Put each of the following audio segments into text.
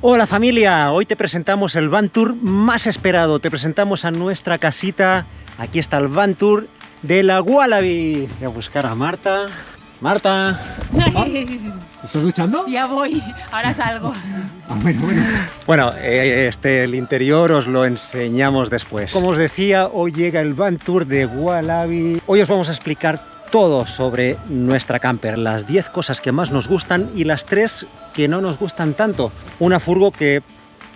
Hola familia, hoy te presentamos el van tour más esperado, te presentamos a nuestra casita. Aquí está el van tour de la Wallaby. Voy a buscar a Marta. Marta. ¿Estás duchando? Ya voy, ahora salgo. Bueno, el interior os lo enseñamos después. Como os decía, hoy llega el van tour de Wallaby. Hoy os vamos a explicar todo sobre nuestra camper, las 10 cosas que más nos gustan y las 3 que no nos gustan tanto. Una furgo que,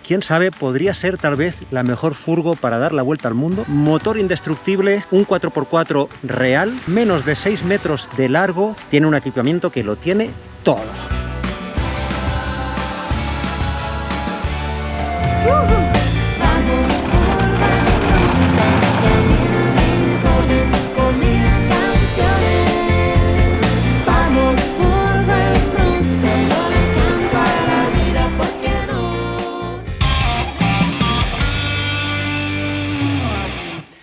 quién sabe, podría ser tal vez la mejor furgo para dar la vuelta al mundo. Motor indestructible, un 4x4 real, menos de 6 metros de largo, tiene un equipamiento que lo tiene todo.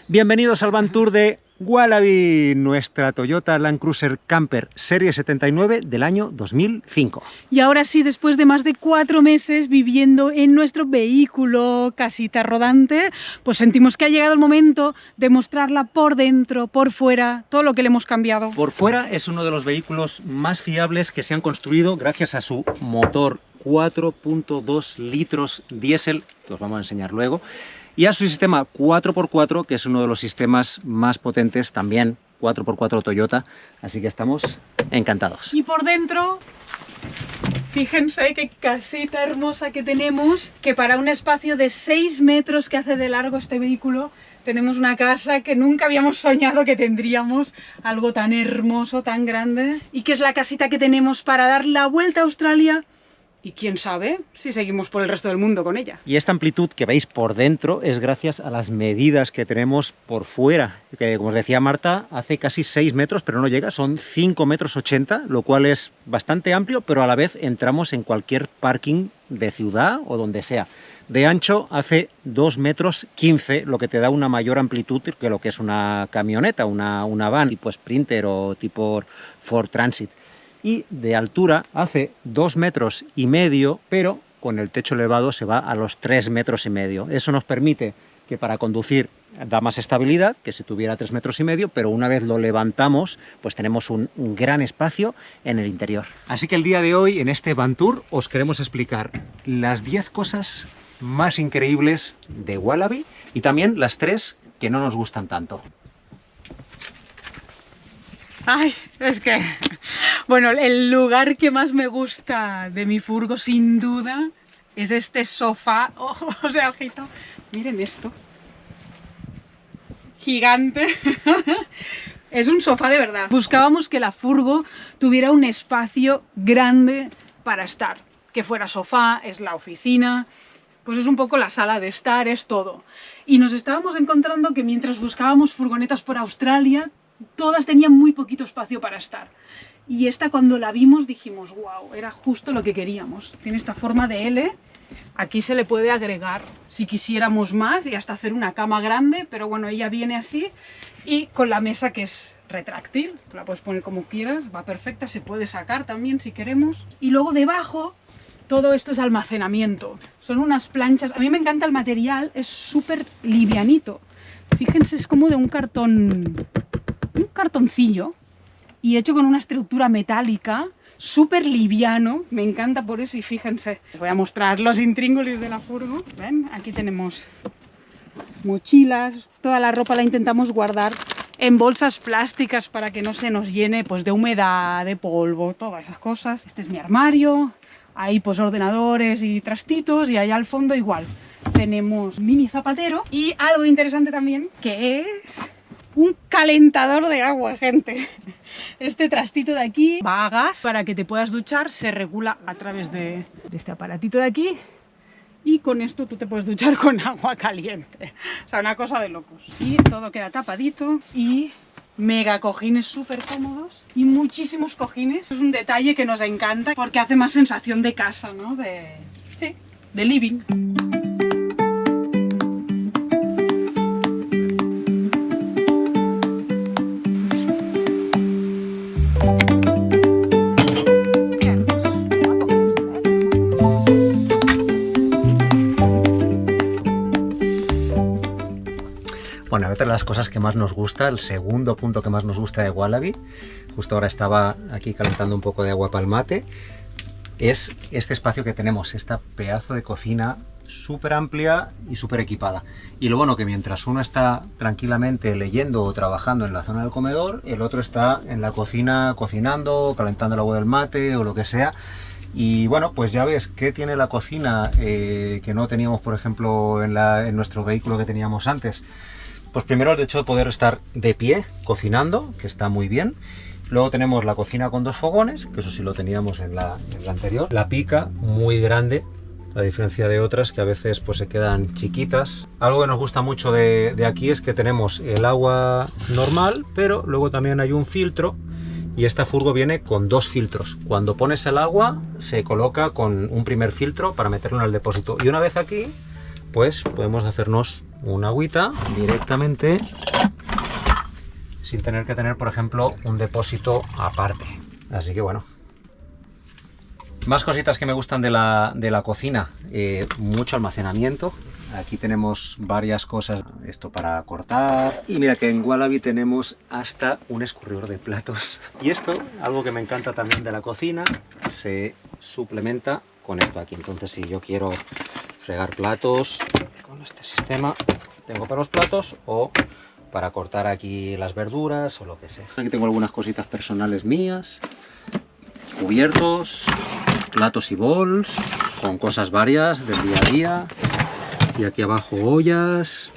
Bienvenidos al van tour de Wallaby, nuestra Toyota Land Cruiser Camper Serie 79 del año 2005. Y ahora sí, después de más de 4 meses viviendo en nuestro vehículo, casita rodante, pues sentimos que ha llegado el momento de mostrarla por dentro, por fuera, todo lo que le hemos cambiado. Por fuera es uno de los vehículos más fiables que se han construido gracias a su motor 4.2 litros diésel, que os vamos a enseñar luego, y a su sistema 4x4, que es uno de los sistemas más potentes, también 4x4 Toyota, así que estamos encantados. Y por dentro, fíjense qué casita hermosa que tenemos, que para un espacio de 6 metros que hace de largo este vehículo, tenemos una casa que nunca habíamos soñado que tendríamos, algo tan hermoso, tan grande, y que es la casita que tenemos para dar la vuelta a Australia. Y quién sabe si seguimos por el resto del mundo con ella. Y esta amplitud que veis por dentro es gracias a las medidas que tenemos por fuera, que como os decía Marta, hace casi 6 metros, pero no llega, son 5,80 metros, lo cual es bastante amplio, pero a la vez entramos en cualquier parking de ciudad o donde sea. De ancho hace 2,15 metros, lo que te da una mayor amplitud que lo que es una camioneta, una van tipo Sprinter o tipo Ford Transit. Y de altura hace 2,5 metros, pero con el techo elevado se va a los 3,5 metros. Eso nos permite que para conducir da más estabilidad que si tuviera 3,5 metros, pero una vez lo levantamos, pues tenemos un gran espacio en el interior. Así que el día de hoy, en este van tour, os queremos explicar las 10 cosas más increíbles de Wallaby y también las 3 que no nos gustan tanto. Ay, es que... Bueno, el lugar que más me gusta de mi furgo, sin duda, es este sofá. Oh, o sea, ojito, miren esto. Gigante. Es un sofá de verdad. Buscábamos que la furgo tuviera un espacio grande para estar. Que fuera sofá, es la oficina, pues es un poco la sala de estar, es todo. Y nos estábamos encontrando que mientras buscábamos furgonetas por Australia, todas tenían muy poquito espacio para estar. Y esta, cuando la vimos, dijimos, wow, era justo lo que queríamos. Tiene esta forma de L. Aquí se le puede agregar, si quisiéramos más, y hasta hacer una cama grande, pero bueno, ella viene así. Y con la mesa, que es retráctil, tú la puedes poner como quieras, va perfecta, se puede sacar también si queremos. Y luego debajo, todo esto es almacenamiento. Son unas planchas, a mí me encanta el material, es súper livianito. Fíjense, es como de un cartoncillo y hecho con una estructura metálica, súper liviano, me encanta por eso. Y fíjense, voy a mostrar los intríngulis de la furgo. ¿Ven? Aquí tenemos mochilas, toda la ropa la intentamos guardar en bolsas plásticas para que no se nos llene pues de humedad, de polvo, todas esas cosas. Este es mi armario, ahí pues ordenadores y trastitos, y allá al fondo igual tenemos mini zapatero. Y algo interesante también, que es un calentador de agua, gente. Este trastito de aquí va a gas para que te puedas duchar, se regula a través de este aparatito de aquí, y con esto tú te puedes duchar con agua caliente. O sea, una cosa de locos. Y todo queda tapadito y mega cojines súper cómodos y muchísimos cojines. Es un detalle que nos encanta porque hace más sensación de casa, ¿no? Sí, de living. Bueno, otra de las cosas que más nos gusta, el segundo punto que más nos gusta de Wallaby, justo ahora estaba aquí calentando un poco de agua para el mate, es este espacio que tenemos, esta pedazo de cocina súper amplia y súper equipada. Y lo bueno que mientras uno está tranquilamente leyendo o trabajando en la zona del comedor, el otro está en la cocina cocinando, calentando el agua del mate o lo que sea. Y bueno, pues ya ves que tiene la cocina que no teníamos, por ejemplo, en nuestro vehículo que teníamos antes. Pues primero el hecho de poder estar de pie cocinando, que está muy bien. Luego tenemos la cocina con 2 fogones, que eso sí lo teníamos en la anterior. La pica muy grande, a diferencia de otras que a veces pues se quedan chiquitas. Algo que nos gusta mucho de aquí es que tenemos el agua normal, pero luego también hay un filtro. Y esta furgo viene con 2 filtros. Cuando pones el agua se coloca con un primer filtro para meterlo en el depósito. Y una vez aquí, pues podemos hacernos una agüita directamente sin tener que tener, por ejemplo, un depósito aparte. Así que bueno. Más cositas que me gustan de la cocina. Mucho almacenamiento. Aquí tenemos varias cosas, esto para cortar. Y mira que en Wallaby tenemos hasta un escurridor de platos. Y esto, algo que me encanta también de la cocina, se suplementa con esto aquí. Entonces si yo quiero fregar platos con este sistema, tengo para los platos o para cortar aquí las verduras o lo que sea. Aquí tengo algunas cositas personales mías, cubiertos, platos y bols, con cosas varias del día a día. Y aquí abajo ollas,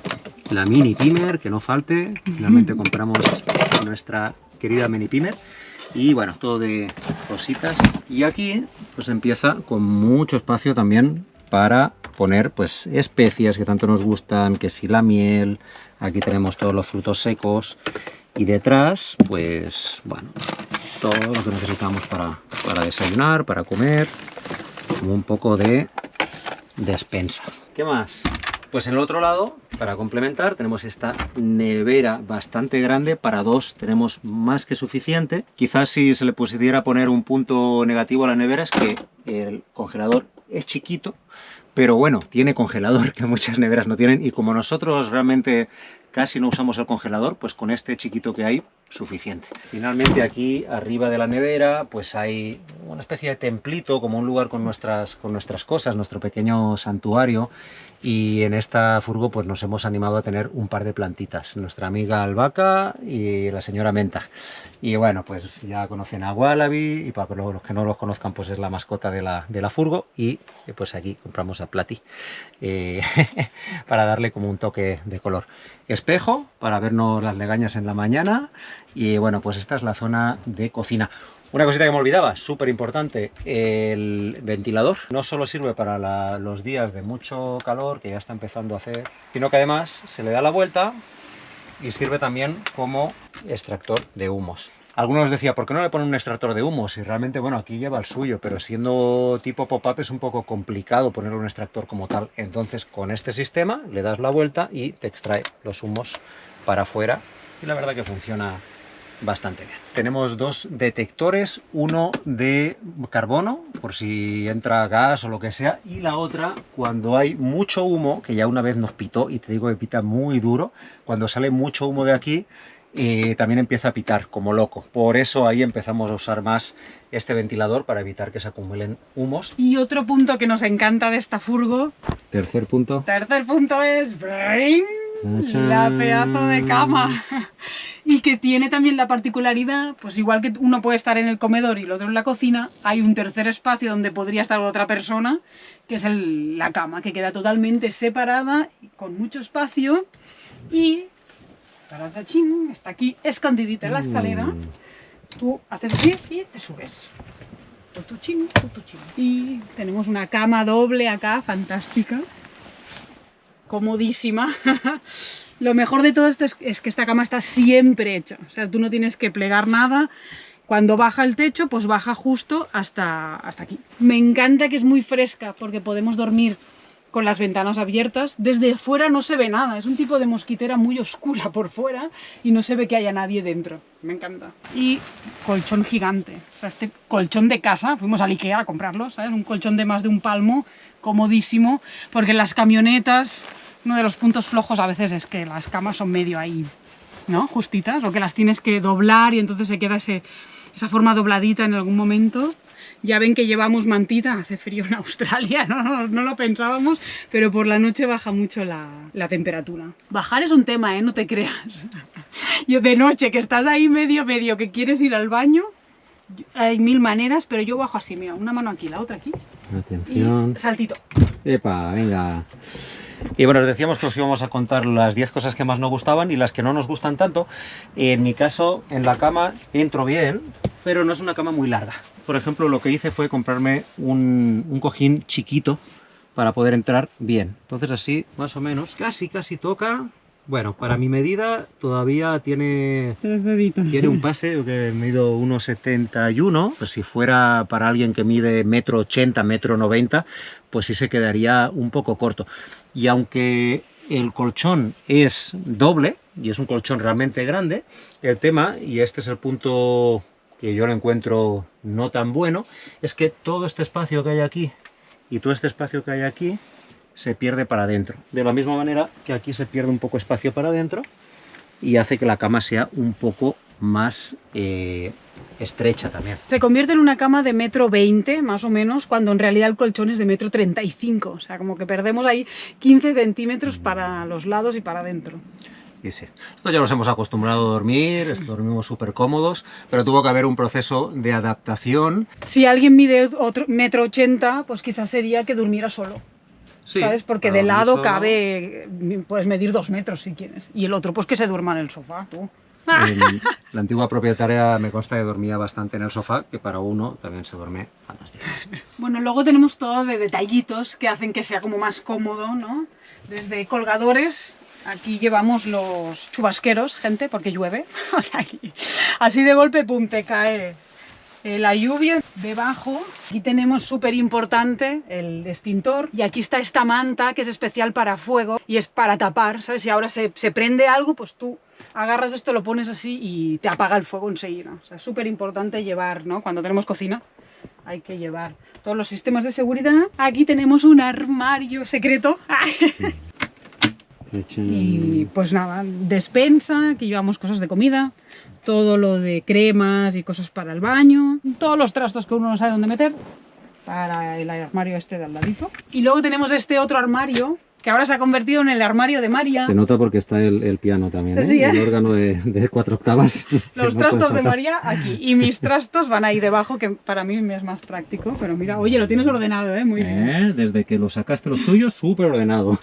la mini pimer, que no falte. Finalmente compramos nuestra querida mini pimer. Y bueno, todo de cositas. Y aquí pues empieza con mucho espacio también para poner pues especias que tanto nos gustan, que si la miel, aquí tenemos todos los frutos secos. Y detrás, pues bueno, todo lo que necesitamos para desayunar, para comer, como un poco de despensa. ¿Qué más? Pues en el otro lado, para complementar, tenemos esta nevera bastante grande. Para 2 tenemos más que suficiente. Quizás si se le pudiera poner un punto negativo a la nevera es que el congelador es chiquito, pero bueno, tiene congelador, que muchas neveras no tienen, y como nosotros realmente casi no usamos el congelador, pues con este chiquito que hay, suficiente. Finalmente aquí arriba de la nevera pues hay una especie de templito, como un lugar con nuestras cosas, nuestro pequeño santuario, y en esta furgo pues nos hemos animado a tener un par de plantitas, nuestra amiga albahaca y la señora menta. Y bueno, pues ya conocen a Wallaby, y para los que no los conozcan pues es la mascota de la furgo, y pues aquí compramos a Plati para darle como un toque de color. Espejo para vernos las legañas en la mañana. Y bueno, pues esta es la zona de cocina. Una cosita que me olvidaba, súper importante, el ventilador. No solo sirve para los días de mucho calor, que ya está empezando a hacer, sino que además se le da la vuelta y sirve también como extractor de humos. Algunos decían, ¿por qué no le ponen un extractor de humos? Y realmente, bueno, aquí lleva el suyo, pero siendo tipo pop-up es un poco complicado ponerle un extractor como tal. Entonces, con este sistema le das la vuelta y te extrae los humos para afuera. Y la verdad que funciona bastante bien. Tenemos 2 detectores, uno de carbono, por si entra gas o lo que sea, y la otra, cuando hay mucho humo, que ya una vez nos pitó, y te digo que pita muy duro, cuando sale mucho humo de aquí, también empieza a pitar como loco. Por eso ahí empezamos a usar más este ventilador para evitar que se acumulen humos. Y otro punto que nos encanta de esta furgo. Tercer punto Es la pedazo de cama. Y que tiene también la particularidad, pues igual que uno puede estar en el comedor y el otro en la cocina, hay un tercer espacio donde podría estar otra persona, que es la cama, que queda totalmente separada, con mucho espacio. Y está aquí escondidita en la escalera. Tú haces así y te subes. Tutuchín. Y tenemos una cama doble acá, fantástica, comodísima. Lo mejor de todo esto es que esta cama está siempre hecha. O sea, tú no tienes que plegar nada. Cuando baja el techo, pues baja justo hasta aquí. Me encanta que es muy fresca porque podemos dormir con las ventanas abiertas. Desde fuera no se ve nada, es un tipo de mosquitera muy oscura por fuera y no se ve que haya nadie dentro. Me encanta. Y colchón gigante, o sea, este colchón de casa, fuimos al Ikea a comprarlo, ¿sabes? Un colchón de más de 1 palmo, comodísimo, porque en las camionetas Uno de los puntos flojos a veces es que las camas son medio ahí, ¿no? Justitas, o que las tienes que doblar y entonces se queda esa forma dobladita en algún momento. Ya ven que llevamos mantita, hace frío en Australia, no lo pensábamos, pero por la noche baja mucho la temperatura. Bajar es un tema, no te creas. Yo de noche, que estás ahí medio, que quieres ir al baño, hay mil maneras, pero yo bajo así, mira, una mano aquí, la otra aquí. Atención. Y saltito. Epa, venga. Y bueno, os decíamos que os íbamos a contar las 10 cosas que más nos gustaban y las que no nos gustan tanto. En mi caso, en la cama entro bien, pero no es una cama muy larga. Por ejemplo, lo que hice fue comprarme un cojín chiquito para poder entrar bien. Entonces así, más o menos, casi toca. Bueno, para mi medida todavía tiene un pase, que mido 1,71. Pues si fuera para alguien que mide 1,80 m, 1,90 m, pues sí se quedaría un poco corto. Y aunque el colchón es doble, y es un colchón realmente grande, el tema, y este es el punto que yo lo encuentro no tan bueno, es que todo este espacio que hay aquí y todo este espacio que hay aquí se pierde para adentro. De la misma manera que aquí se pierde un poco espacio para adentro y hace que la cama sea un poco más estrecha también. Se convierte en una cama de 1,20 m más o menos, cuando en realidad el colchón es de 1,35 m. O sea, como que perdemos ahí 15 centímetros para los lados y para adentro. Y sí, nosotros ya nos hemos acostumbrado a dormir, dormimos súper cómodos, pero tuvo que haber un proceso de adaptación. Si alguien mide 1,80 m, pues quizás sería que durmiera solo. Sí, ¿sabes? Porque de lado cabe, puedes medir 2 metros si quieres. Y el otro, pues que se duerma en el sofá, tú. La antigua propietaria me consta que dormía bastante en el sofá, que para uno también se duerme fantástico. Bueno, luego tenemos todo de detallitos que hacen que sea como más cómodo, ¿no? Desde colgadores, aquí llevamos los chubasqueros, gente, porque llueve. O sea, aquí, así de golpe, pum, te cae la lluvia. Debajo, aquí tenemos súper importante el extintor, y aquí está esta manta que es especial para fuego y es para tapar, ¿sabes? Si ahora se prende algo, pues tú agarras esto, lo pones así y te apaga el fuego enseguida. O sea, es súper importante llevar, ¿no? Cuando tenemos cocina hay que llevar todos los sistemas de seguridad. Aquí tenemos un armario secreto. Y pues nada, despensa, aquí llevamos cosas de comida, todo lo de cremas y cosas para el baño, todos los trastos que uno no sabe dónde meter, para el armario este de al ladito. Y luego tenemos este otro armario, que ahora se ha convertido en el armario de María. Se nota porque está el piano también, ¿eh? Sí, ¿eh? El órgano de 4 octavas. Los trastos de María aquí, y mis trastos van ahí debajo, que para mí me es más práctico. Pero mira, oye, lo tienes ordenado, ¿eh? Muy bien. Desde que lo sacaste los tuyos, súper ordenado.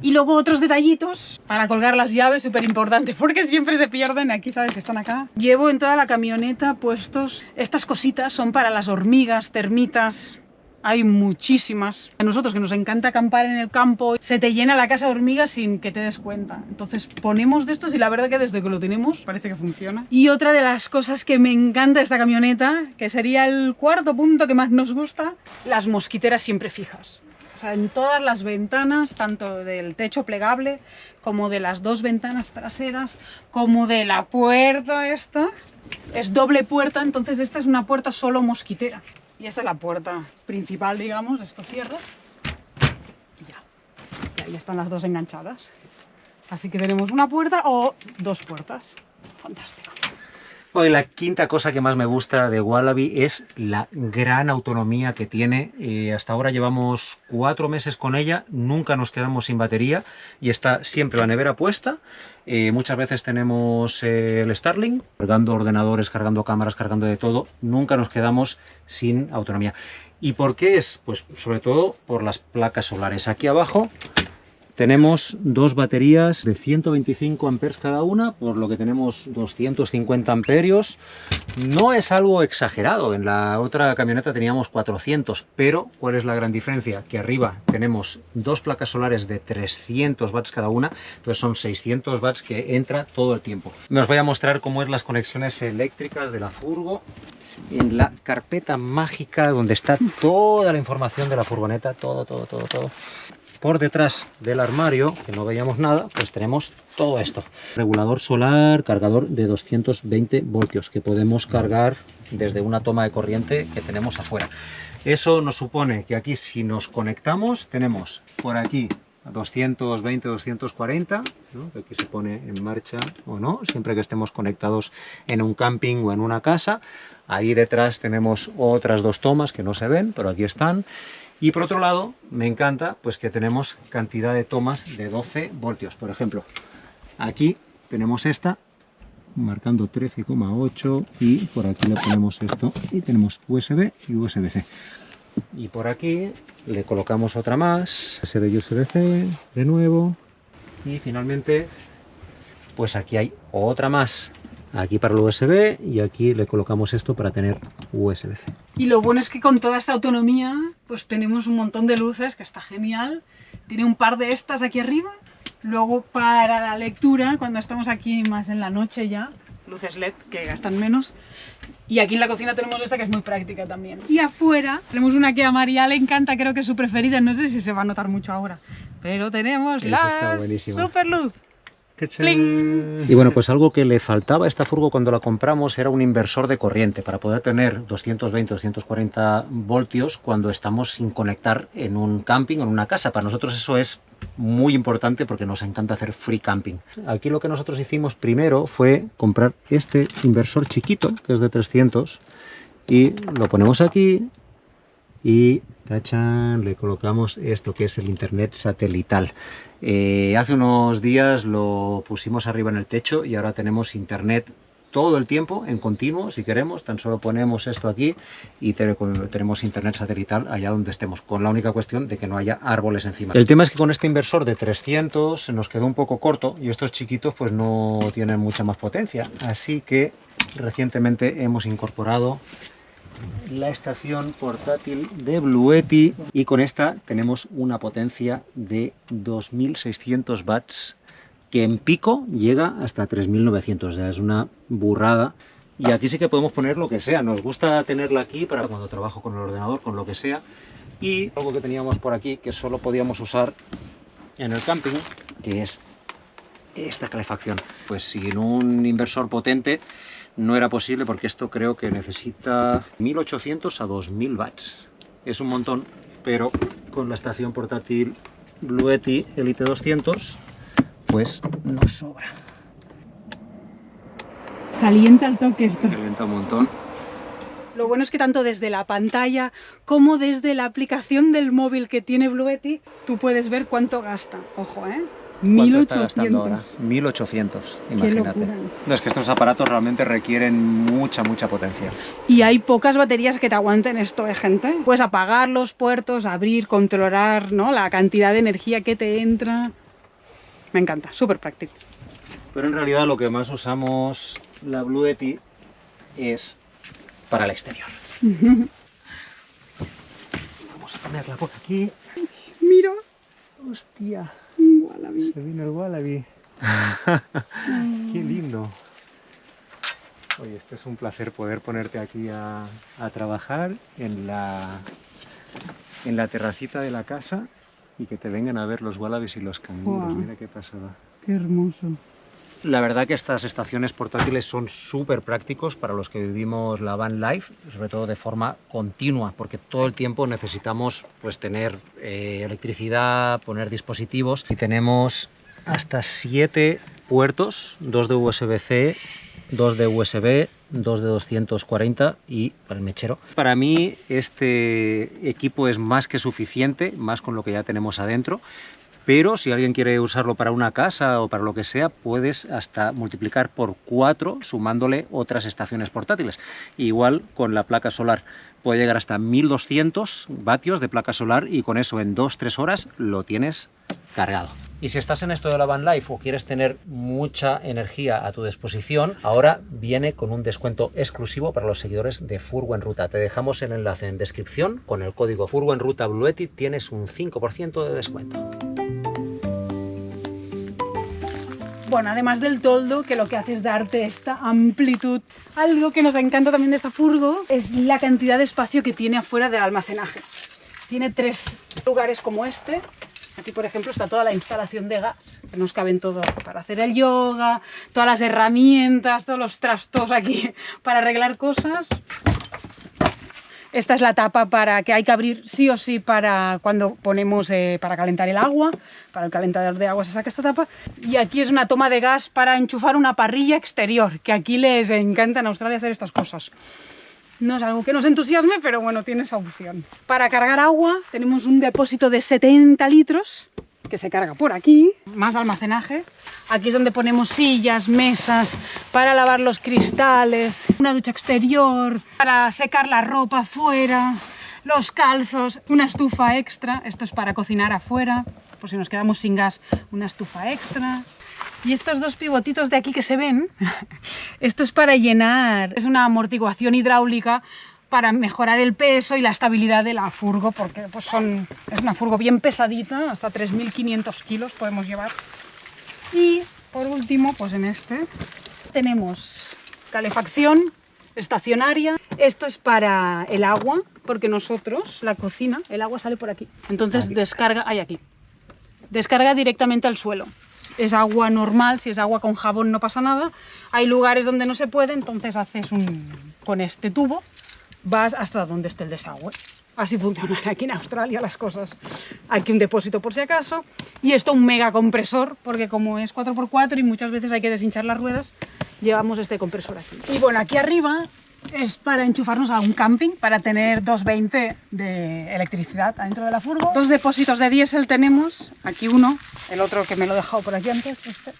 Y luego otros detallitos para colgar las llaves, súper importante, porque siempre se pierden. Aquí, ¿sabes? Que están acá. Llevo en toda la camioneta puestos estas cositas, son para las hormigas, termitas. Hay muchísimas. A nosotros, que nos encanta acampar en el campo, se te llena la casa de hormigas sin que te des cuenta. Entonces ponemos de estos y la verdad que desde que lo tenemos parece que funciona. Y otra de las cosas que me encanta de esta camioneta, que sería el cuarto punto que más nos gusta, las mosquiteras siempre fijas. O sea, en todas las ventanas, tanto del techo plegable como de las 2 ventanas traseras, como de la puerta esta. Es doble puerta, entonces esta es una puerta solo mosquitera. Y esta es la puerta principal, digamos, esto cierra y ya. Y ahí están las dos enganchadas. Así que tenemos una puerta o 2 puertas. Fantástico. Hoy la quinta cosa que más me gusta de Wallaby es la gran autonomía que tiene. Hasta ahora llevamos 4 meses con ella, nunca nos quedamos sin batería y está siempre la nevera puesta. Muchas veces tenemos el Starlink, cargando ordenadores, cargando cámaras, cargando de todo. Nunca nos quedamos sin autonomía. ¿Y por qué es? Pues sobre todo por las placas solares. Aquí abajo tenemos 2 baterías de 125 amperes cada una, por lo que tenemos 250 amperios. No es algo exagerado, en la otra camioneta teníamos 400, pero ¿cuál es la gran diferencia? Que arriba tenemos 2 placas solares de 300 watts cada una, entonces son 600 watts que entra todo el tiempo. Os voy a mostrar cómo es las conexiones eléctricas de la furgo. En la carpeta mágica donde está toda la información de la furgoneta, todo. por detrás del armario, que no veíamos nada, pues tenemos todo esto. Regulador solar, cargador de 220 voltios, que podemos cargar desde una toma de corriente que tenemos afuera. Eso nos supone que aquí, si nos conectamos, tenemos por aquí 220, 240, ¿no? Que aquí se pone en marcha o no, siempre que estemos conectados en un camping o en una casa. Ahí detrás tenemos otras dos tomas que no se ven, pero aquí están. Y por otro lado, me encanta pues que tenemos cantidad de tomas de 12 voltios. Por ejemplo, aquí tenemos esta, marcando 13,8, y por aquí le ponemos esto y tenemos USB y USB-C. Y por aquí le colocamos otra más, SD y USB-C de nuevo, y finalmente pues aquí hay otra más, aquí para el USB, y aquí le colocamos esto para tener USB-C. Y lo bueno es que con toda esta autonomía pues tenemos un montón de luces, que está genial. Tiene un par de estas aquí arriba. Luego para la lectura, cuando estamos aquí más en la noche ya, luces LED que gastan menos. Y aquí en la cocina tenemos esta que es muy práctica también. Y afuera tenemos una que a María le encanta, creo que es su preferida, no sé si se va a notar mucho ahora. Pero tenemos la super luz. Y bueno, pues algo que le faltaba a esta furgo cuando la compramos era un inversor de corriente para poder tener 220, 240 voltios cuando estamos sin conectar en un camping o en una casa. Para nosotros eso es muy importante porque nos encanta hacer free camping. Aquí lo que nosotros hicimos primero fue comprar este inversor chiquito, que es de 300, y lo ponemos aquí y ¡tachán!, le colocamos esto que es el internet satelital. Hace unos días lo pusimos arriba en el techo y ahora tenemos internet todo el tiempo en continuo. Si queremos, tan solo ponemos esto aquí y tenemos internet satelital allá donde estemos, con la única cuestión de que no haya árboles encima. El tema es que con este inversor de 300 se nos quedó un poco corto y estos chiquitos pues no tienen mucha más potencia, así que recientemente hemos incorporado la estación portátil de Bluetti, y con esta tenemos una potencia de 2600 watts que en pico llega hasta 3900, o sea, es una burrada. Y aquí sí que podemos poner lo que sea, nos gusta tenerla aquí para cuando trabajo con el ordenador, con lo que sea. Y algo que teníamos por aquí que solo podíamos usar en el camping, que es esta calefacción. Pues sin un inversor potente no era posible, porque esto creo que necesita 1800 a 2000 watts. Es un montón, pero con la estación portátil Bluetti Elite 200 pues nos sobra. Calienta al toque esto. Calienta un montón. Lo bueno es que tanto desde la pantalla como desde la aplicación del móvil que tiene Bluetti, tú puedes ver cuánto gasta. Ojo, 1800. 1800, imagínate. locura. No, es que estos aparatos realmente requieren mucha potencia. Y hay pocas baterías que te aguanten esto, gente. Puedes apagar los puertos, abrir, controlar, ¿no?, la cantidad de energía que te entra. Me encanta, súper práctico. Pero en realidad lo que más usamos la Bluetti es para el exterior. Vamos a ponerla por aquí. Mira. Hostia. Wallaby. Se vino el wallaby. Qué lindo. Oye, este es un placer poder ponerte aquí a trabajar en la terracita de la casa y que te vengan a ver los wallabies y los canguros. Wow. Mira qué pasada. Qué hermoso. La verdad que estas estaciones portátiles son súper prácticos para los que vivimos la van life, sobre todo de forma continua, porque todo el tiempo necesitamos pues tener electricidad, poner dispositivos, y tenemos hasta 7 puertos, 2 de USB-C, 2 de USB, 2 de 240 y para el mechero. Para mí este equipo es más que suficiente, más con lo que ya tenemos adentro. Pero si alguien quiere usarlo para una casa o para lo que sea, puedes hasta multiplicar por 4 sumándole otras estaciones portátiles. Igual con la placa solar puede llegar hasta 1200 vatios de placa solar, y con eso en 2-3 horas lo tienes cargado. Y si estás en esto de la van life o quieres tener mucha energía a tu disposición, ahora viene con un descuento exclusivo para los seguidores de Furgo en Ruta. Te dejamos el enlace en descripción. Con el código Furgo en Ruta Bluetti tienes un 5% de descuento. Bueno, además del toldo, que lo que hace es darte esta amplitud. Algo que nos encanta también de esta furgo es la cantidad de espacio que tiene afuera del almacenaje. Tiene 3 lugares como este, Aquí, por ejemplo, está toda la instalación de gas, que nos caben todo para hacer el yoga, todas las herramientas, todos los trastos aquí para arreglar cosas. Esta es la tapa para que hay que abrir sí o sí para cuando ponemos para calentar el agua. Para el calentador de agua se saca esta tapa. Y aquí es una toma de gas para enchufar una parrilla exterior, que aquí les encanta en Australia hacer estas cosas. No es algo que nos entusiasme, pero bueno, tiene esa opción. Para cargar agua tenemos un depósito de 70 litros que se carga por aquí, más almacenaje. Aquí es donde ponemos sillas, mesas, para lavar los cristales, una ducha exterior, para secar la ropa afuera, los calzos, una estufa extra, esto es para cocinar afuera, por si nos quedamos sin gas, una estufa extra. Y estos dos pivotitos de aquí que se ven, esto es para llenar, es una amortiguación hidráulica para mejorar el peso y la estabilidad de la furgo, porque pues es una furgo bien pesadita, hasta 3.500 kilos podemos llevar. Y por último, pues en este tenemos calefacción estacionaria. Esto es para el agua, porque nosotros, la cocina, el agua sale por aquí. Entonces descarga, aquí. Descarga directamente al suelo. Es agua normal, si es agua con jabón no pasa nada. Hay lugares donde no se puede, entonces haces con este tubo, vas hasta donde esté el desagüe. Así funcionan aquí en Australia las cosas. Aquí un depósito por si acaso. Y esto un mega compresor, porque como es 4x4 y muchas veces hay que deshinchar las ruedas, llevamos este compresor aquí. Y bueno, aquí arriba es para enchufarnos a un camping, para tener 220 de electricidad adentro de la furgo. Dos depósitos de diésel tenemos, aquí uno, el otro que me lo he dejado por aquí antes, este.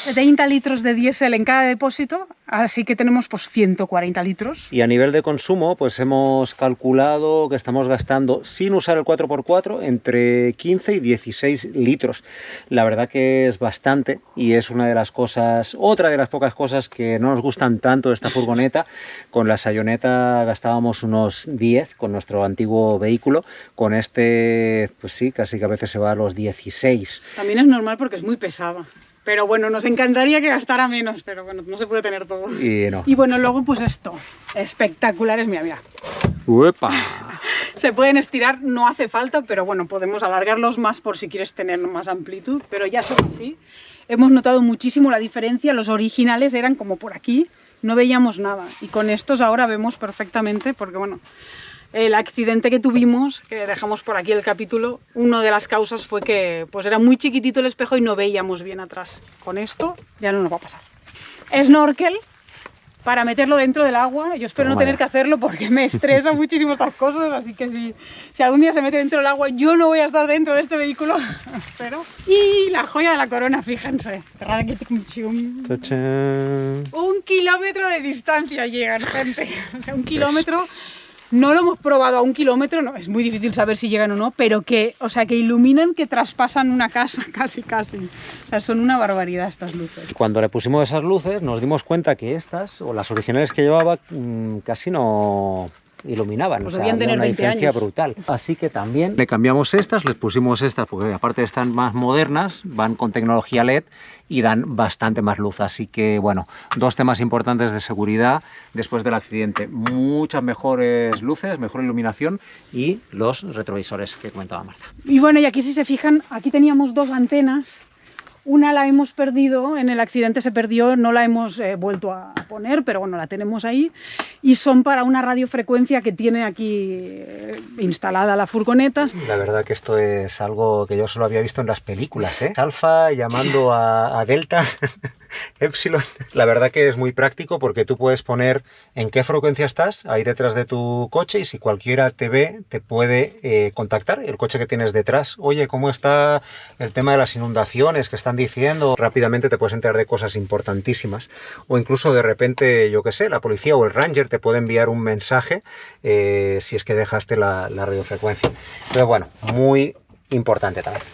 70 litros de diésel en cada depósito, así que tenemos pues 140 litros. Y a nivel de consumo, pues hemos calculado que estamos gastando, sin usar el 4x4, entre 15 y 16 litros. La verdad que es bastante y es una de las cosas, otra de las pocas cosas que no nos gustan tanto de esta furgoneta. Con la Sayoneta gastábamos unos 10 con nuestro antiguo vehículo, con este pues sí, casi que a veces se va a los 16. También es normal porque es muy pesada. Pero bueno, nos encantaría que gastara menos, pero bueno, no se puede tener todo. Y no. Y bueno, luego pues esto, espectaculares, mira. ¡Uepa! Se pueden estirar, no hace falta, pero bueno, podemos alargarlos más por si quieres tener más amplitud, pero ya son así. Hemos notado muchísimo la diferencia, los originales eran como por aquí, no veíamos nada, y con estos ahora vemos perfectamente, porque bueno, el accidente que tuvimos, que dejamos por aquí el capítulo, una de las causas fue que pues era muy chiquitito el espejo y no veíamos bien atrás. Con esto ya no nos va a pasar. Snorkel para meterlo dentro del agua. Yo espero no tener que hacerlo porque me estresa muchísimo estas cosas, así que si algún día se mete dentro del agua, yo no voy a estar dentro de este vehículo, espero. Y la joya de la corona, fíjense. 1 kilómetro de distancia llegan, gente. O sea, 1 kilómetro. No lo hemos probado a 1 kilómetro, no, es muy difícil saber si llegan o no, pero que iluminan, que traspasan una casa casi. O sea, son una barbaridad estas luces. Cuando le pusimos esas luces nos dimos cuenta que estas, o las originales que llevaba, casi no iluminaban, pues o sea, había una diferencia brutal. Así que también le cambiamos estas, les pusimos estas, porque aparte están más modernas, van con tecnología LED y dan bastante más luz. Así que bueno, dos temas importantes de seguridad después del accidente: muchas mejores luces, mejor iluminación y los retrovisores que comentaba Marta. Y bueno, y aquí si se fijan, aquí teníamos dos antenas. Una la hemos perdido, en el accidente se perdió, no la hemos vuelto a poner, pero bueno, la tenemos ahí. Y son para una radiofrecuencia que tiene aquí instalada la furgoneta. La verdad que esto es algo que yo solo había visto en las películas, ¿eh? Alfa llamando a Delta, Epsilon. La verdad que es muy práctico porque tú puedes poner en qué frecuencia estás ahí detrás de tu coche, y si cualquiera te ve, te puede contactar, el coche que tienes detrás. Oye, ¿cómo está el tema de las inundaciones que están diciendo? Rápidamente te puedes enterar de cosas importantísimas, o incluso de repente, yo qué sé, la policía o el ranger te puede enviar un mensaje si es que dejaste la radiofrecuencia. Pero bueno, muy importante también.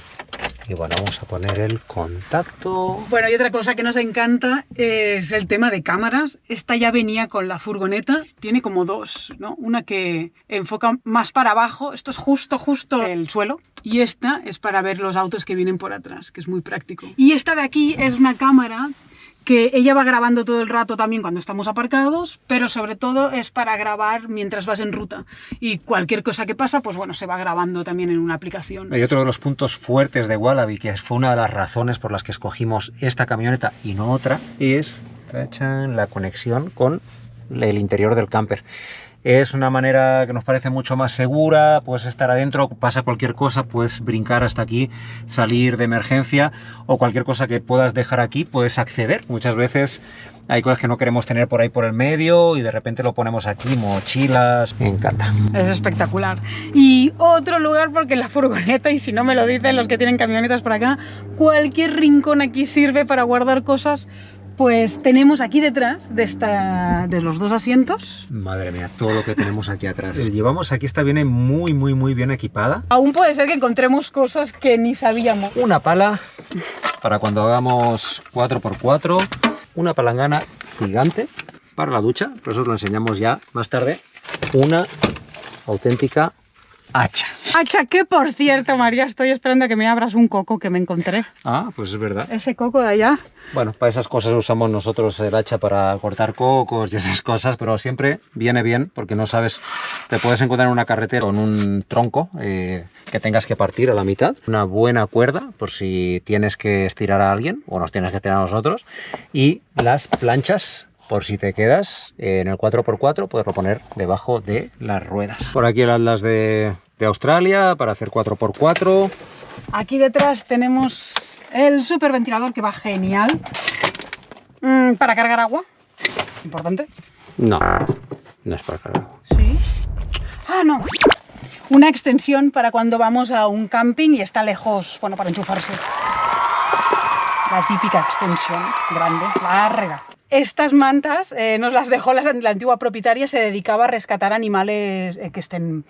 Y bueno, vamos a poner el contacto. Bueno, y otra cosa que nos encanta es el tema de cámaras. Esta ya venía con la furgoneta, tiene como dos, ¿no? Una que enfoca más para abajo, esto es justo el suelo, y esta es para ver los autos que vienen por atrás, que es muy práctico. Y esta de aquí es una cámara que ella va grabando todo el rato también cuando estamos aparcados, pero sobre todo es para grabar mientras vas en ruta. Y cualquier cosa que pasa, pues bueno, se va grabando también en una aplicación. Y otro de los puntos fuertes de Wallaby, que fue una de las razones por las que escogimos esta camioneta y no otra, es la conexión con el interior del camper. Es una manera que nos parece mucho más segura, puedes estar adentro, pasa cualquier cosa, puedes brincar hasta aquí, salir de emergencia, o cualquier cosa que puedas dejar aquí, puedes acceder. Muchas veces hay cosas que no queremos tener por ahí por el medio y de repente lo ponemos aquí, mochilas. Me encanta. Es espectacular. Y otro lugar, porque la furgoneta, y si no me lo dicen los que tienen camionetas por acá, cualquier rincón aquí sirve para guardar cosas. Pues tenemos aquí detrás de los dos asientos. Madre mía, todo lo que tenemos aquí atrás. Llevamos aquí, esta viene muy bien equipada. Aún puede ser que encontremos cosas que ni sabíamos. Una pala para cuando hagamos 4x4. Una palangana gigante para la ducha, por eso os lo enseñamos ya más tarde. Una auténtica hacha. Hacha que, por cierto, María, estoy esperando a que me abras un coco que me encontré. Ah, pues es verdad. Ese coco de allá. Bueno, para esas cosas usamos nosotros el hacha para cortar cocos y esas cosas, pero siempre viene bien porque no sabes, te puedes encontrar en una carretera con un tronco que tengas que partir a la mitad. Una buena cuerda por si tienes que estirar a alguien o nos tienes que estirar a nosotros. Y las planchas, por si te quedas en el 4x4, poderlo poner debajo de las ruedas. Por aquí el Atlas de Australia para hacer 4x4. Aquí detrás tenemos el superventilador que va genial. Para cargar agua. Importante. No, no es para cargar agua. Sí. Ah, no. Una extensión para cuando vamos a un camping y está lejos, bueno, para enchufarse. La típica extensión grande, larga. Estas mantas nos las dejó la antigua propietaria, se dedicaba a rescatar animales que estén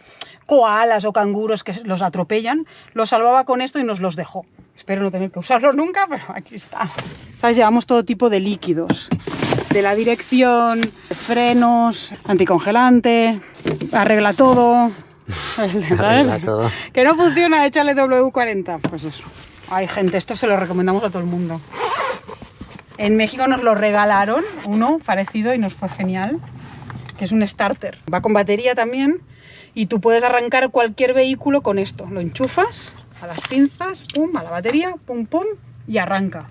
koalas o canguros que los atropellan. Los salvaba con esto y nos los dejó. Espero no tener que usarlo nunca, pero aquí está. ¿Sabes? Llevamos todo tipo de líquidos. De la dirección, frenos, anticongelante, arregla todo. ¿Sabes? Arregla todo. Que no funciona, échale W40. Pues eso. Ay, gente, esto se lo recomendamos a todo el mundo. En México nos lo regalaron, uno parecido, y nos fue genial, que es un starter. Va con batería también y tú puedes arrancar cualquier vehículo con esto. Lo enchufas a las pinzas, pum, a la batería, pum, pum, y arranca.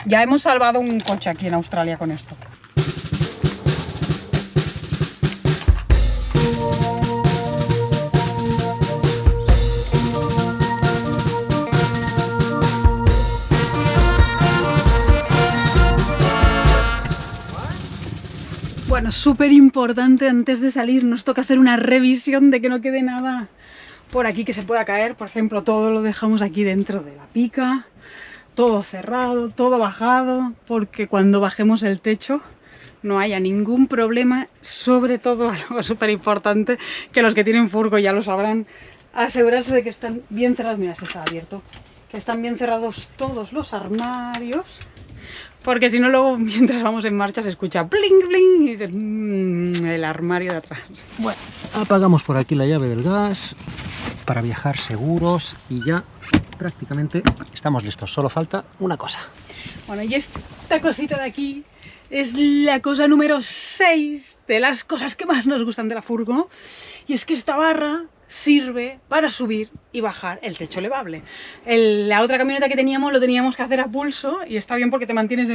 Ya hemos salvado un coche aquí en Australia con esto. Bueno, súper importante, antes de salir nos toca hacer una revisión de que no quede nada por aquí que se pueda caer. Por ejemplo, todo lo dejamos aquí dentro de la pica, todo cerrado, todo bajado, porque cuando bajemos el techo no haya ningún problema. Sobre todo, algo súper importante, que los que tienen furgo ya lo sabrán, asegurarse de que están bien cerrados. Mira, este está abierto. Que están bien cerrados todos los armarios. Porque si no, luego mientras vamos en marcha se escucha bling bling y dices, el armario de atrás. Bueno, apagamos por aquí la llave del gas para viajar seguros y ya prácticamente estamos listos. Solo falta una cosa. Bueno, y esta cosita de aquí es la cosa número 6 de las cosas que más nos gustan de la furgo. Y es que esta barra sirve para subir y bajar el techo elevable. La otra camioneta que teníamos lo teníamos que hacer a pulso y está bien porque te mantienes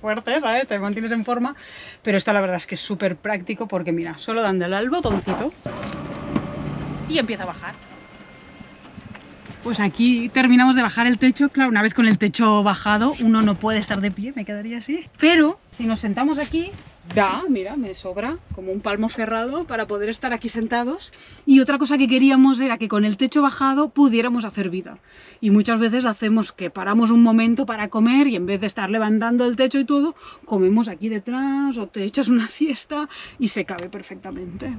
fuerte, ¿sabes? Te mantienes en forma, pero esta la verdad es que es súper práctico porque mira, solo dándole al botoncito y empieza a bajar. Pues aquí terminamos de bajar el techo. Claro, una vez con el techo bajado uno no puede estar de pie, me quedaría así. Pero si nos sentamos aquí, mira, me sobra como un palmo cerrado para poder estar aquí sentados. Y otra cosa que queríamos era que con el techo bajado pudiéramos hacer vida. Y muchas veces hacemos que paramos un momento para comer y en vez de estar levantando el techo y todo, comemos aquí detrás o te echas una siesta y se cabe perfectamente.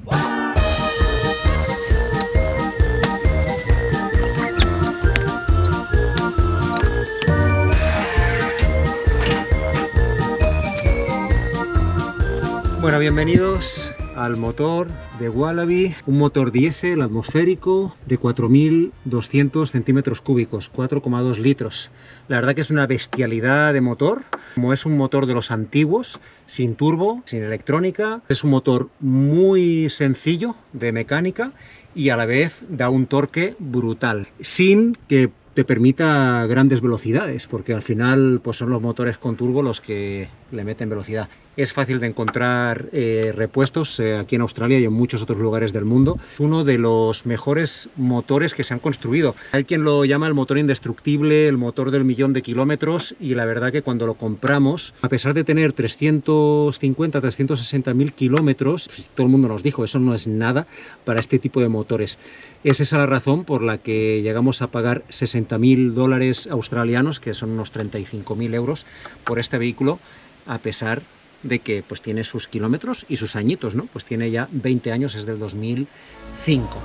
Bueno, bienvenidos al motor de Wallaby, un motor diésel atmosférico de 4.200 centímetros cúbicos, 4,2 litros. La verdad que es una bestialidad de motor, como es un motor de los antiguos, sin turbo, sin electrónica. Es un motor muy sencillo de mecánica y a la vez da un torque brutal, sin que te permita grandes velocidades, porque al final pues son los motores con turbo los que le meten velocidad. Es fácil de encontrar repuestos aquí en Australia y en muchos otros lugares del mundo. Es uno de los mejores motores que se han construido. Hay quien lo llama el motor indestructible, el motor del 1.000.000 de kilómetros, y la verdad que cuando lo compramos, a pesar de tener 350, 360.000 kilómetros, pues todo el mundo nos dijo, eso no es nada para este tipo de motores. Es esa la razón por la que llegamos a pagar 60.000 dólares australianos, que son unos 35.000 euros, por este vehículo, a pesar de que pues tiene sus kilómetros y sus añitos, ¿no? Pues tiene ya 20 años, es del 2005.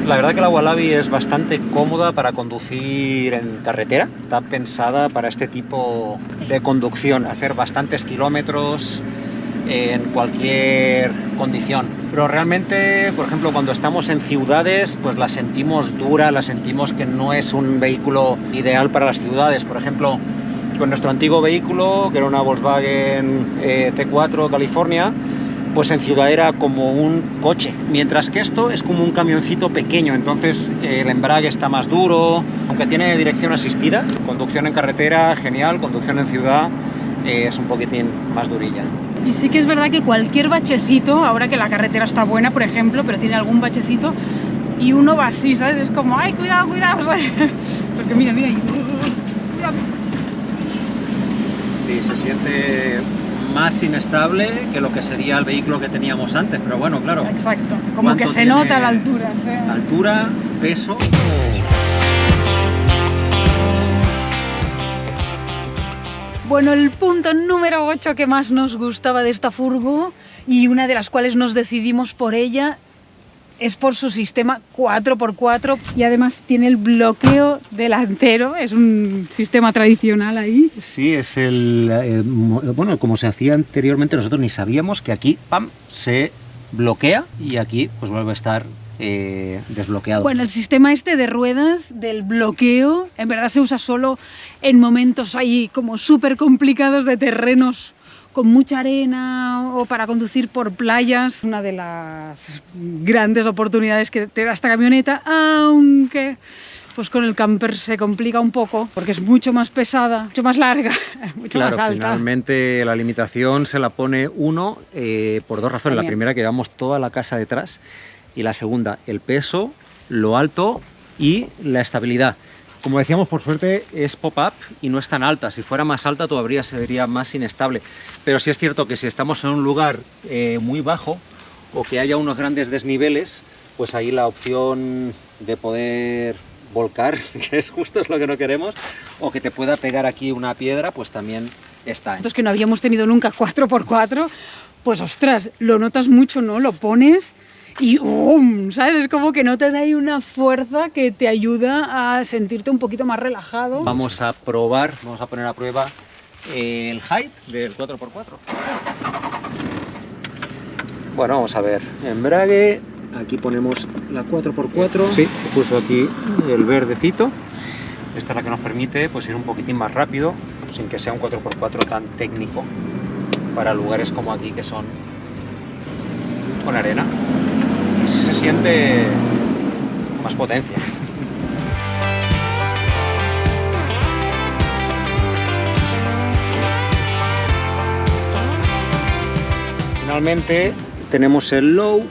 La verdad que la Wallaby es bastante cómoda para conducir en carretera. Está pensada para este tipo de conducción, hacer bastantes kilómetros en cualquier condición. Pero realmente, por ejemplo, cuando estamos en ciudades, pues la sentimos dura, la sentimos que no es un vehículo ideal para las ciudades. Por ejemplo, con nuestro antiguo vehículo, que era una Volkswagen T4 California, pues en ciudad era como un coche, mientras que esto es como un camioncito pequeño, entonces el embrague está más duro, aunque tiene dirección asistida. Conducción en carretera, genial, conducción en ciudad es un poquitín más durilla. Y sí que es verdad que cualquier bachecito, ahora que la carretera está buena, por ejemplo, pero tiene algún bachecito, y uno va así, ¿sabes? Es como, ¡ay, cuidado, cuidado! Porque mira, mira, cuidado. Sí, se siente más inestable que lo que sería el vehículo que teníamos antes, pero bueno, claro. Exacto, como que se nota la altura. ¿Sí? Altura, peso. Bueno, el punto número 8 que más nos gustaba de esta furgo, y una de las cuales nos decidimos por ella, es por su sistema 4x4, y además tiene el bloqueo delantero, es un sistema tradicional ahí. Sí, es bueno, como se hacía anteriormente, nosotros ni sabíamos que aquí, ¡pam!, se bloquea y aquí pues vuelve a estar desbloqueado. Bueno, el sistema este de ruedas del bloqueo en verdad se usa solo en momentos ahí como súper complicados de terrenos con mucha arena o para conducir por playas. Una de las grandes oportunidades que te da esta camioneta, aunque pues con el camper se complica un poco porque es mucho más pesada, mucho más larga, mucho más alta. Finalmente la limitación se la pone uno por dos razones. También. La primera, que llevamos toda la casa detrás, y la segunda, el peso, lo alto y la estabilidad. Como decíamos, por suerte es pop-up y no es tan alta. Si fuera más alta todavía sería más inestable. Pero sí es cierto que si estamos en un lugar muy bajo o que haya unos grandes desniveles, pues ahí la opción de poder volcar, que es justo lo que no queremos, o que te pueda pegar aquí una piedra, pues también está. Nosotros que no habíamos tenido nunca 4x4, pues ostras, lo notas mucho, ¿no? Lo pones y ¿sabes? Es como que notas ahí una fuerza que te ayuda a sentirte un poquito más relajado. Vamos a probar, vamos a poner a prueba el height del 4x4. Bueno, vamos a ver, embrague, aquí ponemos la 4x4, sí, puso aquí el verdecito. Esta es la que nos permite pues ir un poquitín más rápido, sin que sea un 4x4 tan técnico para lugares como aquí que son con arena. Y se siente más potencia. Finalmente tenemos el low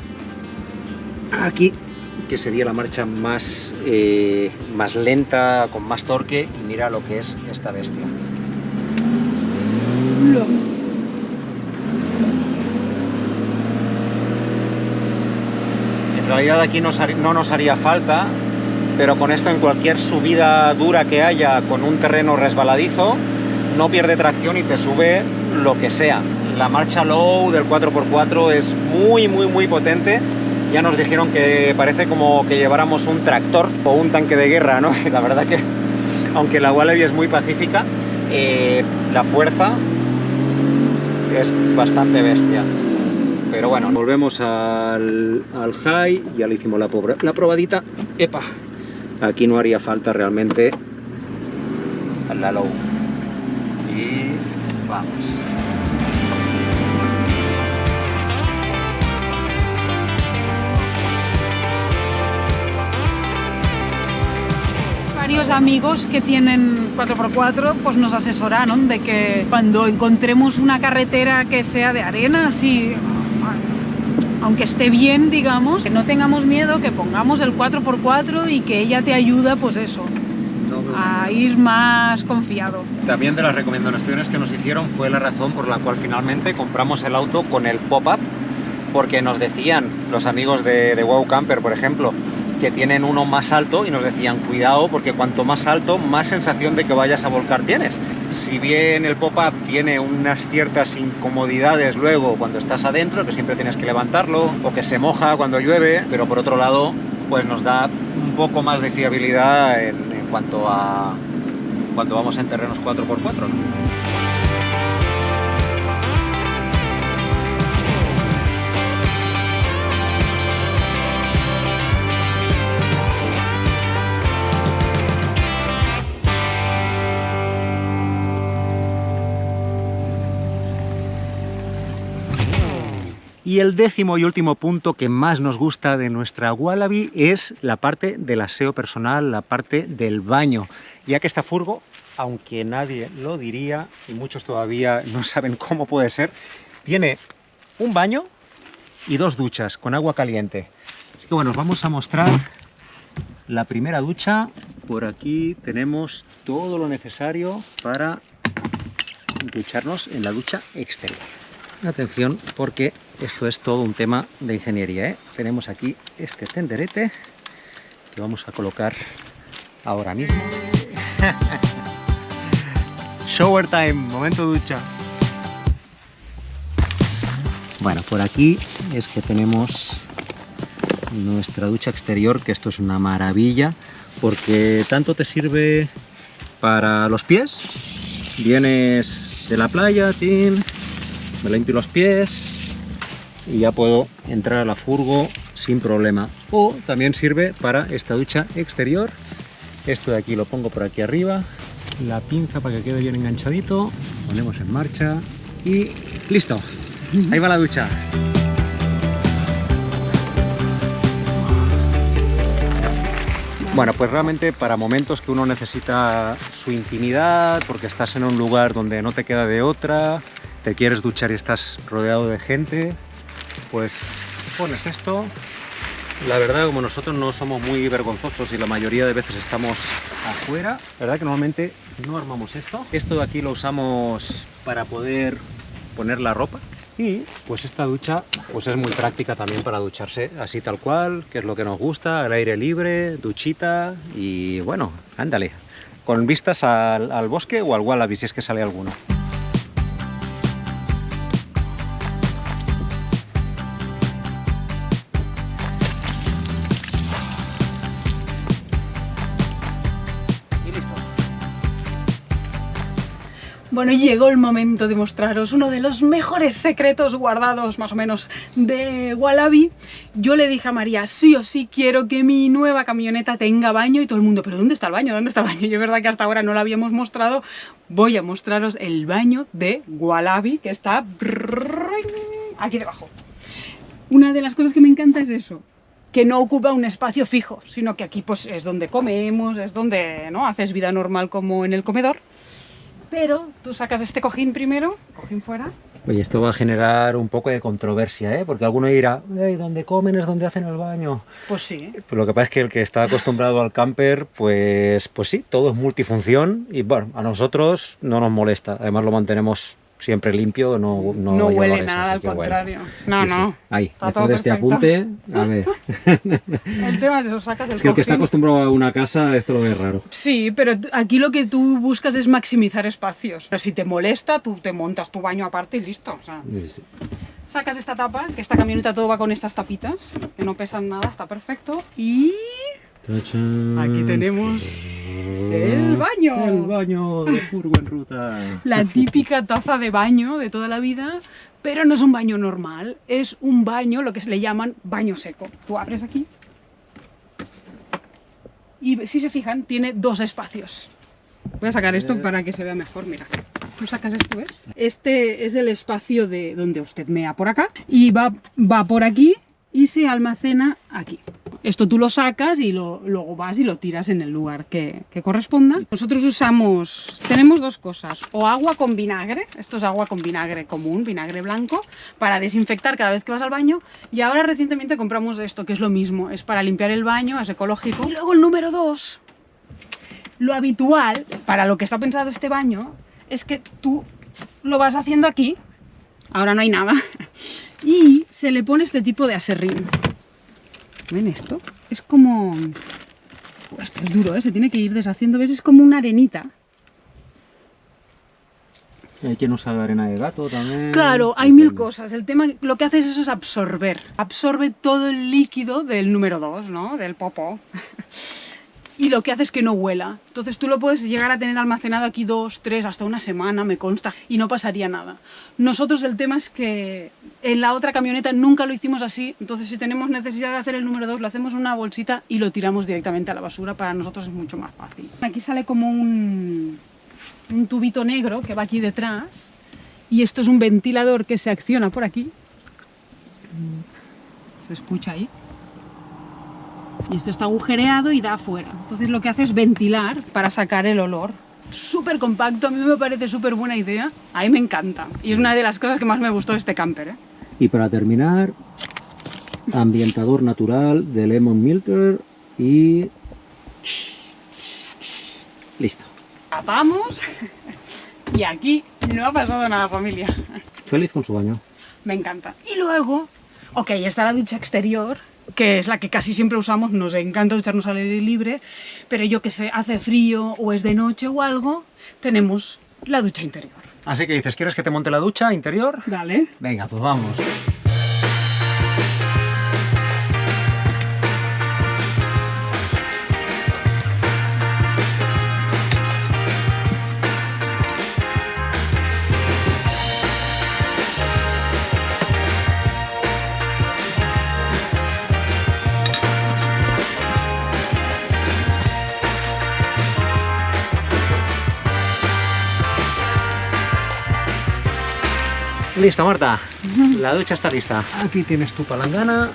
aquí, que sería la marcha más lenta, con más torque, y mira lo que es esta bestia. En realidad aquí no nos haría falta, pero con esto en cualquier subida dura que haya con un terreno resbaladizo, no pierde tracción y te sube lo que sea. La marcha low del 4x4 es muy potente. Ya nos dijeron que parece como que lleváramos un tractor o un tanque de guerra, ¿no? Y la verdad que aunque la Wallaby es muy pacífica, la fuerza es bastante bestia. Pero bueno, volvemos al high, ya le hicimos la probadita. ¡Epa! Aquí no haría falta realmente la low. Y vamos. Varios amigos que tienen 4x4 pues nos asesoraron de que cuando encontremos una carretera que sea de arena, así, aunque esté bien, digamos, que no tengamos miedo, que pongamos el 4x4 y que ella te ayuda, pues eso, a ir más confiado. También de las recomendaciones que nos hicieron fue la razón por la cual finalmente compramos el auto con el pop-up, porque nos decían los amigos de Wow Camper, por ejemplo, que tienen uno más alto y nos decían cuidado porque cuanto más alto, más sensación de que vayas a volcar tienes. Si bien el pop-up tiene unas ciertas incomodidades luego cuando estás adentro, que siempre tienes que levantarlo, o que se moja cuando llueve, pero por otro lado pues nos da un poco más de fiabilidad en cuanto a cuando vamos en terrenos 4x4, ¿no? Y el décimo y último punto que más nos gusta de nuestra Wallaby es la parte del aseo personal, la parte del baño, ya que esta furgo, aunque nadie lo diría y muchos todavía no saben cómo puede ser, tiene un baño y 2 duchas con agua caliente. Así que bueno, os vamos a mostrar la primera ducha. Por aquí tenemos todo lo necesario para ducharnos en la ducha exterior. Atención, porque esto es todo un tema de ingeniería, ¿eh? Tenemos aquí este tenderete que vamos a colocar ahora mismo. Shower time, momento ducha. Bueno, por aquí es que tenemos nuestra ducha exterior, que esto es una maravilla, porque tanto te sirve para los pies, vienes de la playa, tin, me limpio los pies y ya puedo entrar a la furgo sin problema. O también sirve para esta ducha exterior. Esto de aquí lo pongo por aquí arriba, la pinza para que quede bien enganchadito, ponemos en marcha y listo. Ahí va la ducha. Bueno, pues realmente para momentos que uno necesita su intimidad, porque estás en un lugar donde no te queda de otra, te quieres duchar y estás rodeado de gente, pues pones esto. La verdad, como nosotros no somos muy vergonzosos y la mayoría de veces estamos afuera, la verdad que normalmente no armamos esto. Esto de aquí lo usamos para poder poner la ropa. Y pues esta ducha pues es muy práctica también para ducharse así tal cual, que es lo que nos gusta, al aire libre, duchita y bueno, ándale, con vistas al bosque o al Wallaby si es que sale alguno. Bueno, llegó el momento de mostraros uno de los mejores secretos guardados, más o menos, de Wallaby. Yo le dije a María, sí o sí quiero que mi nueva camioneta tenga baño, y todo el mundo, ¿pero dónde está el baño? ¿Dónde está el baño? Yo es verdad que hasta ahora no lo habíamos mostrado. Voy a mostraros el baño de Wallaby, que está aquí debajo. Una de las cosas que me encanta es eso, que no ocupa un espacio fijo, sino que aquí pues es donde comemos, es donde, ¿no?, haces vida normal como en el comedor. Pero tú sacas este cojín primero, cojín fuera. Oye, esto va a generar un poco de controversia, ¿eh? Porque alguno dirá, ¿dónde comen es donde hacen el baño? Pues sí. Pues lo que pasa es que el que está acostumbrado al camper, pues sí, todo es multifunción y bueno, a nosotros no nos molesta. Además lo mantenemos siempre limpio, no huele nada, al contrario. Bueno. No, sí, no. Sí. Ahí, está después de este perfecto. apunte, a ver. El tema es eso, sacas el Es que el que está cojín. acostumbrado a una casa, esto lo ve raro. Sí, pero aquí lo que tú buscas es maximizar espacios. Pero si te molesta, tú te montas tu baño aparte y listo. O sea, Sí. sacas esta tapa, que esta camioneta todo va con estas tapitas, que no pesan nada, está perfecto. Y ¡Tachán! aquí tenemos El baño. El baño de furgo en ruta. La típica taza de baño de toda la vida, pero no es un baño normal, es un baño, lo que se le llaman baño seco. Tú abres aquí y si se fijan, tiene dos espacios. Voy a sacar esto para que se vea mejor, mira. Tú sacas esto, ¿ves? Este es el espacio de donde usted mea por acá y va por aquí y se almacena aquí. Esto tú lo sacas y luego vas y lo tiras en el lugar que corresponda. Nosotros tenemos dos cosas, o agua con vinagre, esto es agua con vinagre común, vinagre blanco, para desinfectar cada vez que vas al baño, y ahora recientemente compramos esto, que es lo mismo, es para limpiar el baño, es ecológico. Y luego el número 2, lo habitual, para lo que está pensado este baño, es que tú lo vas haciendo aquí, ahora no hay nada, y se le pone este tipo de aserrín. ¿Ven esto? Es como... Esto es duro, ¿eh? Se tiene que ir deshaciendo, ¿ves? Es como una arenita. Hay quien usa arena de gato también. Claro, hay mil cosas. El tema, lo que hace es eso, es absorber. Absorbe todo el líquido del número 2, ¿no? Del popó. Y lo que hace es que no huela. Entonces tú lo puedes llegar a tener almacenado aquí 2, 3, hasta una semana, me consta, y no pasaría nada. Nosotros el tema es que en la otra camioneta nunca lo hicimos así, entonces si tenemos necesidad de hacer el número 2, lo hacemos en una bolsita y lo tiramos directamente a la basura. Para nosotros es mucho más fácil. Aquí sale como un tubito negro que va aquí detrás, y esto es un ventilador que se acciona por aquí. Se escucha ahí. Y esto está agujereado y da afuera. Entonces lo que hace es ventilar para sacar el olor. Súper compacto, a mí me parece súper buena idea. A mí me encanta. Y es una de las cosas que más me gustó de este camper, ¿eh? Y para terminar, ambientador natural de Lemon Milter y... Listo. Tapamos y aquí no ha pasado nada, familia. Feliz con su baño. Me encanta. Y luego, ok, está la ducha exterior, que es la que casi siempre usamos, nos encanta ducharnos al aire libre, pero yo que sé, hace frío o es de noche o algo, tenemos la ducha interior. Así que dices, ¿quieres que te monte la ducha interior? Dale. Venga, pues vamos. Listo, Marta. La ducha está lista. Aquí tienes tu palangana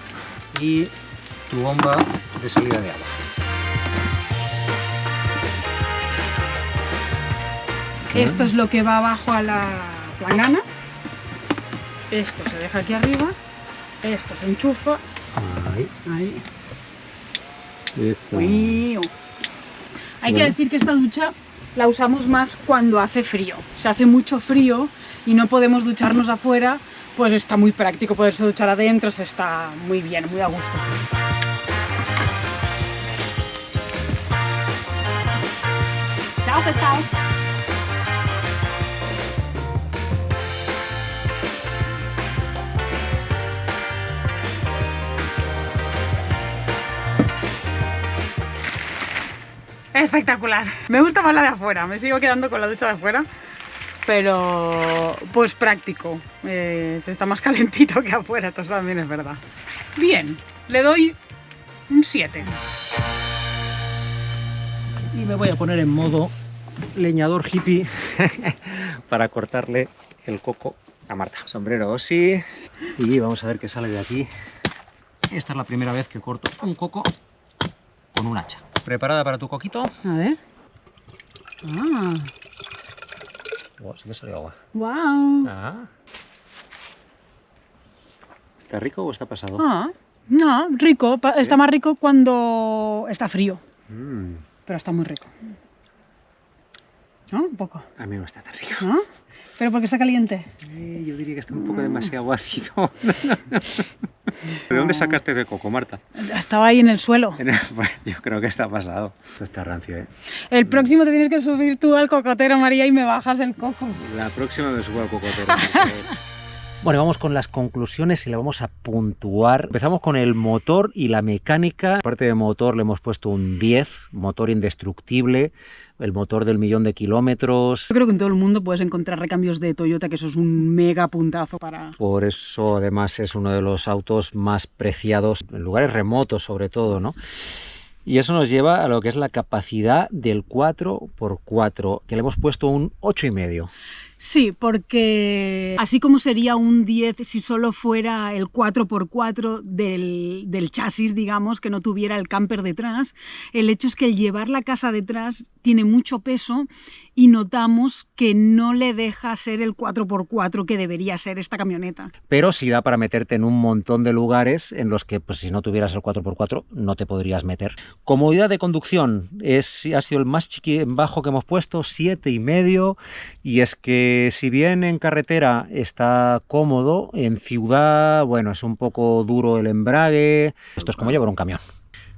y tu bomba de salida de agua. Esto es lo que va abajo a la palangana. Esto se deja aquí arriba. Esto se enchufa. Ahí. Ahí. Eso. Hay que decir que esta ducha la usamos más cuando hace frío. Si hace mucho frío y no podemos ducharnos afuera, pues está muy práctico poderse duchar adentro, se está muy bien, muy a gusto. Chao, pescado. Espectacular. Me gusta más la de afuera, me sigo quedando con la ducha de afuera, pero pues práctico. Se está más calentito que afuera, esto también es verdad. Bien, le doy un 7. Y me voy a poner en modo leñador hippie para cortarle el coco a Marta. Sombrero Ossi y vamos a ver qué sale de aquí. Esta es la primera vez que corto un coco con un hacha. ¿Preparada para tu coquito? A ver. Ah. Oh, sí que salió agua. Wow. Ah. ¿Está rico o está pasado? Ah, no, rico. Está más rico cuando está frío, pero está muy rico. ¿No? Un poco. A mí no está tan rico. ¿No? ¿Pero porque está caliente? Yo diría que está un poco demasiado ácido. ¿De dónde sacaste ese coco, Marta? Estaba ahí en el suelo. Yo creo que está pasado. Esto está rancio, ¿eh? El próximo te tienes que subir tú al cocotero, María, y me bajas el coco. La próxima me subo al cocotero. Bueno, vamos con las conclusiones y le vamos a puntuar. Empezamos con el motor y la mecánica. Aparte de motor le hemos puesto un 10, motor indestructible, el motor del 1.000.000 de kilómetros. Yo creo que en todo el mundo puedes encontrar recambios de Toyota, que eso es un mega puntazo para... Por eso además es uno de los autos más preciados, en lugares remotos sobre todo, ¿no? Y eso nos lleva a lo que es la capacidad del 4x4, que le hemos puesto un 8,5. Sí, porque así como sería un 10 si solo fuera el 4x4 del chasis, digamos, que no tuviera el camper detrás, el hecho es que el llevar la casa detrás tiene mucho peso y notamos que no le deja ser el 4x4 que debería ser esta camioneta. Pero sí da para meterte en un montón de lugares en los que, pues, si no tuvieras el 4x4 no te podrías meter. Comodidad de conducción ha sido el más bajo que hemos puesto, 7,5, y es que si bien en carretera está cómodo, en ciudad, bueno, es un poco duro el embrague. Esto es como llevar un camión.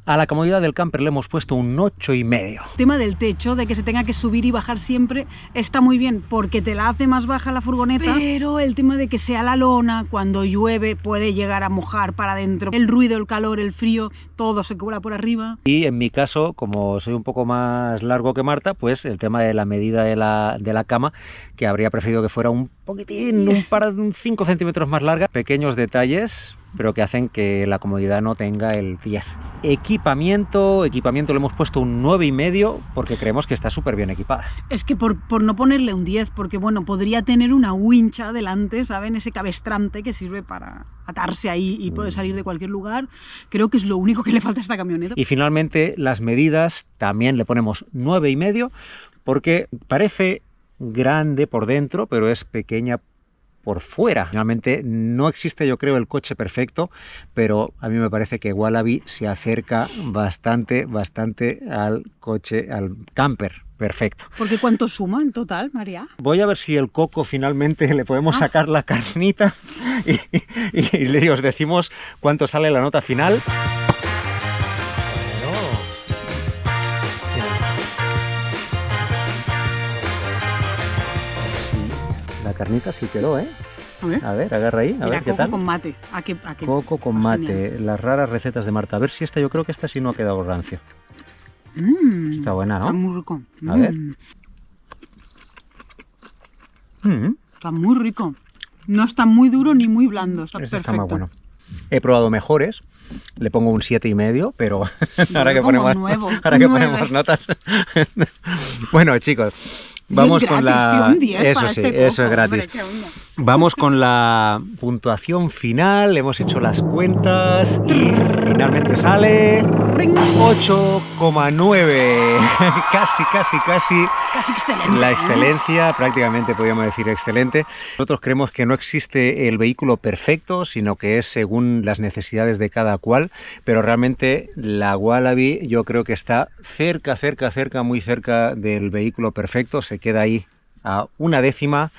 A la comodidad del camper le hemos puesto un 8,5. El tema del techo, de que se tenga que subir y bajar siempre, está muy bien porque te la hace más baja la furgoneta, pero el tema de que sea la lona, cuando llueve puede llegar a mojar para adentro. El ruido, el calor, el frío, todo se cuela por arriba. Y en mi caso, como soy un poco más largo que Marta, pues el tema de la medida de la cama, que habría preferido que fuera un poquitín, un 5 centímetros más larga. Pequeños detalles, pero que hacen que la comodidad no tenga el 10. Equipamiento le hemos puesto un 9,5 porque creemos que está súper bien equipada. Es que por no ponerle un 10, porque bueno, podría tener una wincha delante, ¿saben? Ese cabestrante que sirve para atarse ahí y puede salir de cualquier lugar. Creo que es lo único que le falta a esta camioneta. Y finalmente las medidas también le ponemos 9,5 porque parece grande por dentro, pero es pequeña por fuera. Realmente no existe, yo creo, el coche perfecto, pero a mí me parece que Wallaby se acerca bastante al coche, al camper perfecto. ¿Porque cuánto suma en total, María? Voy a ver si el coco finalmente le podemos sacar la carnita y os decimos cuánto sale la nota final. La carnita sí quedó, ¿eh? A ver, agarra ahí, a Mira, ver qué tal. Coco con mate. Coco con mate, genial. Las raras recetas de Marta. A ver si yo creo que esta sí no ha quedado rancio. Está buena, ¿no? Está muy rico. A ver. Está muy rico. No está muy duro ni muy blando, está perfecto. Está más bueno. He probado mejores, le pongo un 7,5, pero ahora que ponemos notas. Bueno, chicos, vamos con la... Tío, un 10 eso para sí, este eso coco, es gratis. hombre, vamos con la puntuación final, hemos hecho las cuentas y finalmente sale 8,9. Casi excelente. La excelencia, prácticamente podríamos decir excelente. Nosotros creemos que no existe el vehículo perfecto, sino que es según las necesidades de cada cual, pero realmente la Wallaby yo creo que está muy cerca del vehículo perfecto, se queda ahí a una décima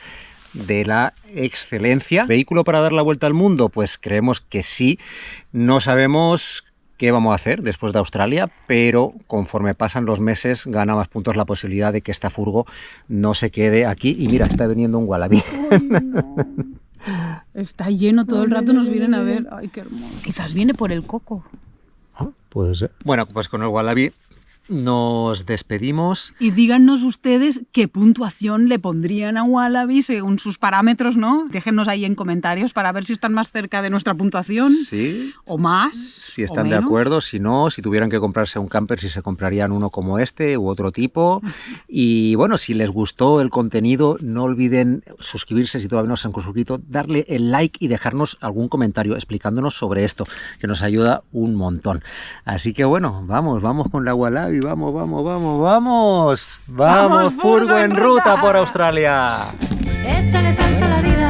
de la excelencia. ¿Vehículo para dar la vuelta al mundo? Pues creemos que sí. No sabemos qué vamos a hacer después de Australia, pero conforme pasan los meses gana más puntos la posibilidad de que esta furgo no se quede aquí. Y mira, está viniendo un Wallaby. No. Está lleno todo el rato, nos vienen a ver. Ay, qué hermoso. Quizás viene por el coco. Puede ser. Bueno, pues con el Wallaby nos despedimos. Y díganos ustedes qué puntuación le pondrían a Wallaby según sus parámetros, ¿no? Déjennos ahí en comentarios para ver si están más cerca de nuestra puntuación. Sí. O más. Si están de acuerdo, si no, si tuvieran que comprarse un camper, si se comprarían uno como este u otro tipo. Y bueno, si les gustó el contenido, no olviden suscribirse si todavía no se han suscrito, darle el like y dejarnos algún comentario explicándonos sobre esto, que nos ayuda un montón. Así que bueno, vamos con la Wallaby. Vamos, furgo en ruta por Australia. Échale salsa a la vida.